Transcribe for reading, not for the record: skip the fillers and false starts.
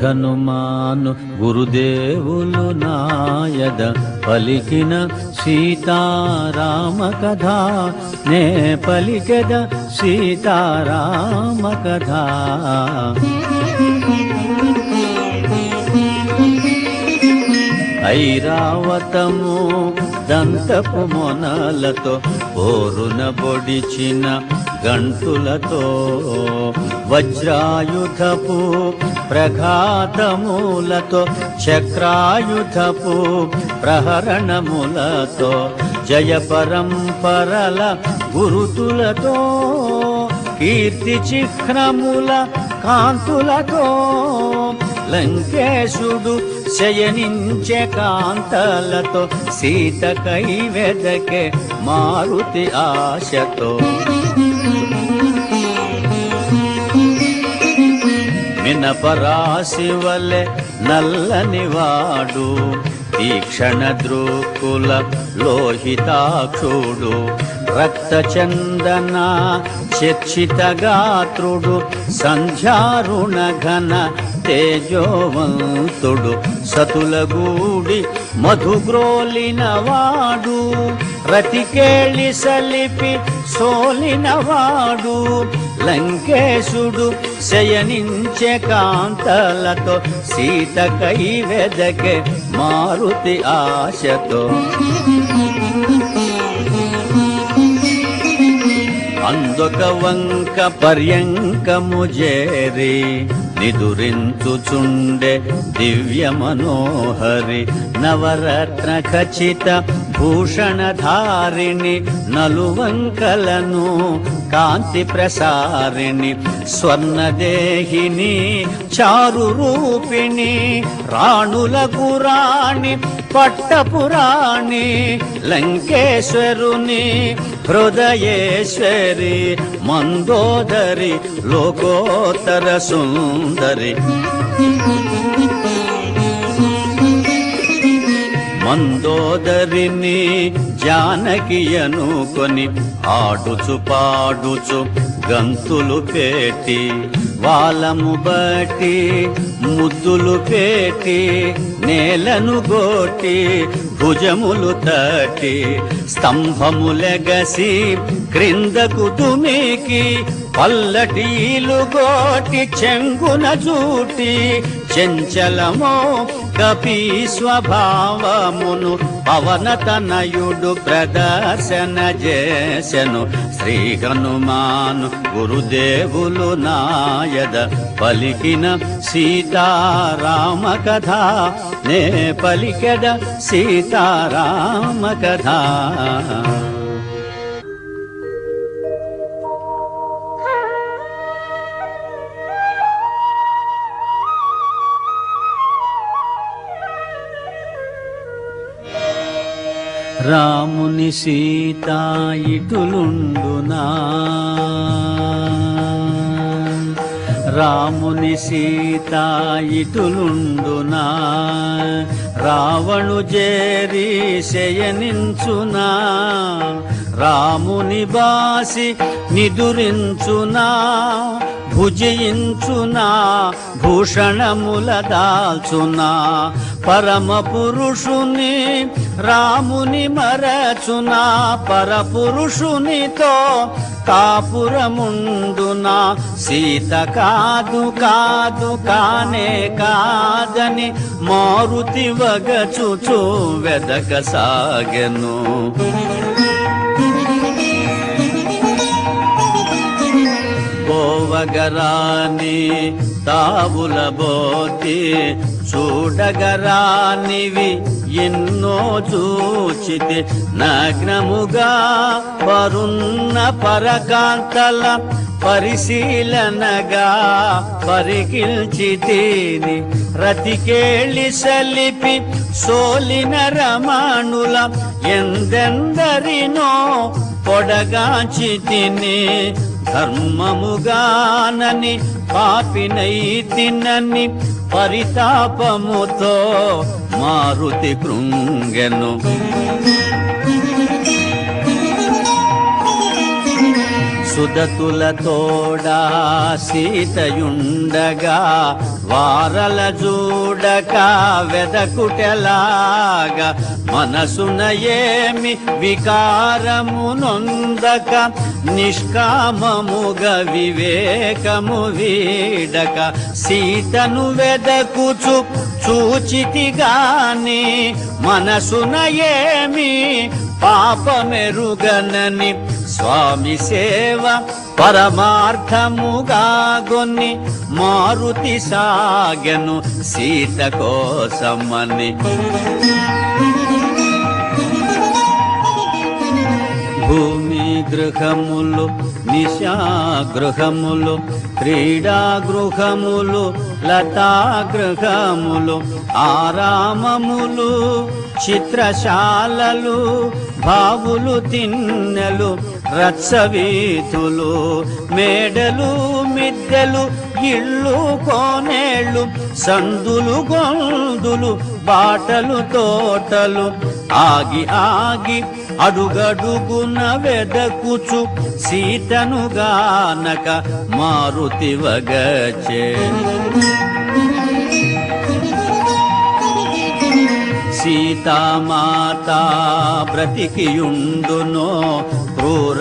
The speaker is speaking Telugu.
హనుమాను గురుదేవులు నాయద పలికిన సీతారామ కథ నే పలికెద సీతారామ కథ. ఐరావతము దంతపు మొనలతో పోరున బొడిచిన గంటులతో వజ్రాయుధపు ప్రఘాతములతో చక్రాయుధపు ప్రహరణములతో జయ పరంపరల గురుతులతో కీర్తి చిహ్నముల కాంతులతో లంకేశుడు శయనించే కాంతలతో సీతకై వెదకే మారుతి ఆశతో. మినపరాశి వలె నల్లనివాడు తీక్షణ దృక్కుల లోహితాక్షుడు రక్తచందన చర్చిత గాత్రుడు సంధ్యారుణ ఘన తేజోవంతుడు సతులగూడి మధుగ్రోలినవాడు రతికేళి సలిపి సోలినవాడు లంకేశుడు శయనించే కాంతలతో సీతకై వెదకే మారుతి ఆశతో. అందొక వంక పర్యంకము చేరి నిదురించుచుండే దివ్య మనోహరి నవరత్న ఖచిత భూషణధారిణి నలువంకలను కాంతి ప్రసారిణి స్వర్ణదేహిని చారు రూపిణి రాణులకు రాణి పట్టపురాణి లంకేశ్వరుని హృదయేశ్వరి మందోదరి లోకోత్తర సుందరి. మందోదరిని జానకి అనుకొని ఆడుచు పాడుచు గంతులు పెట్టి వాలము బట్టి ముద్దులు పెట్టి నేలను గోటి భుజములు తట్టి స్తంభములెగసి క్రిందకు దుమికి పల్లటీలు గోటి చెంగున జూటి చంచలమో కపి స్వభావమును పవనతనయుడు ప్రదర్శన చేసెను. శ్రీ హనుమాను గురుదేవులు నాయద పలికిన సీతారామ కథ నే పలికెద సీతారామ కథ. రాముని సీత ఇటులుండునా రాముని సీత ఇటులుండునా రావణు జేరి శయనించునా రాముని బాసి నిదురించునా భుజించునా భూషణముల దాల్చునా పరమ పురుషుని రాముని మరచునా పరపురుషునితో కాపురముండునా సీత కాదు కాదు కానే కాదని మారుతి వగచుచు వెదక సాగెను. పోవగరాని తావుల బోతి చూడగరానివి ఎన్నో చూచితి నగ్నముగా పరున్న పరకాంతల పరిశీలనగా పరికిల్చితిని రతికేళి సలిపి సోలిన రమణుల ఎందెందరినో పొడగాంచి తిని ధర్మముగానని పాపినై తినని పరితాపముతో మారుతి కృంగెను. సుదతుల తోడా సీతయుండగా వారల జూడక వెదకుటెలాగా మనసున ఏమి వికారము నొందక నిష్కామముగ వివేకము వీడక సీతను వెదకుచు చూచితిగాని మనసున ఏమి పాపమెరుగనని స్వామి సేవ పరమార్థముగా గొన్ని మారుతి సాగెను సీత కోసమని. భూమి గృహములు నిశాగృహములు క్రీడా గృహములు లతా గృహములు ఆరామములు చిత్రశాలలు బావులు తిన్నెలు రత్సవీతులు మేడలు మిద్దెలు ఇళ్ళు కోనేళ్ళు సందులు గొందులు బాటలు తోటలు ఆగి ఆగి అడుగడుగున వెదకుచు సీతను గానక మారుతి వగచే. సీతామాత బ్రతికియుండునో క్రూర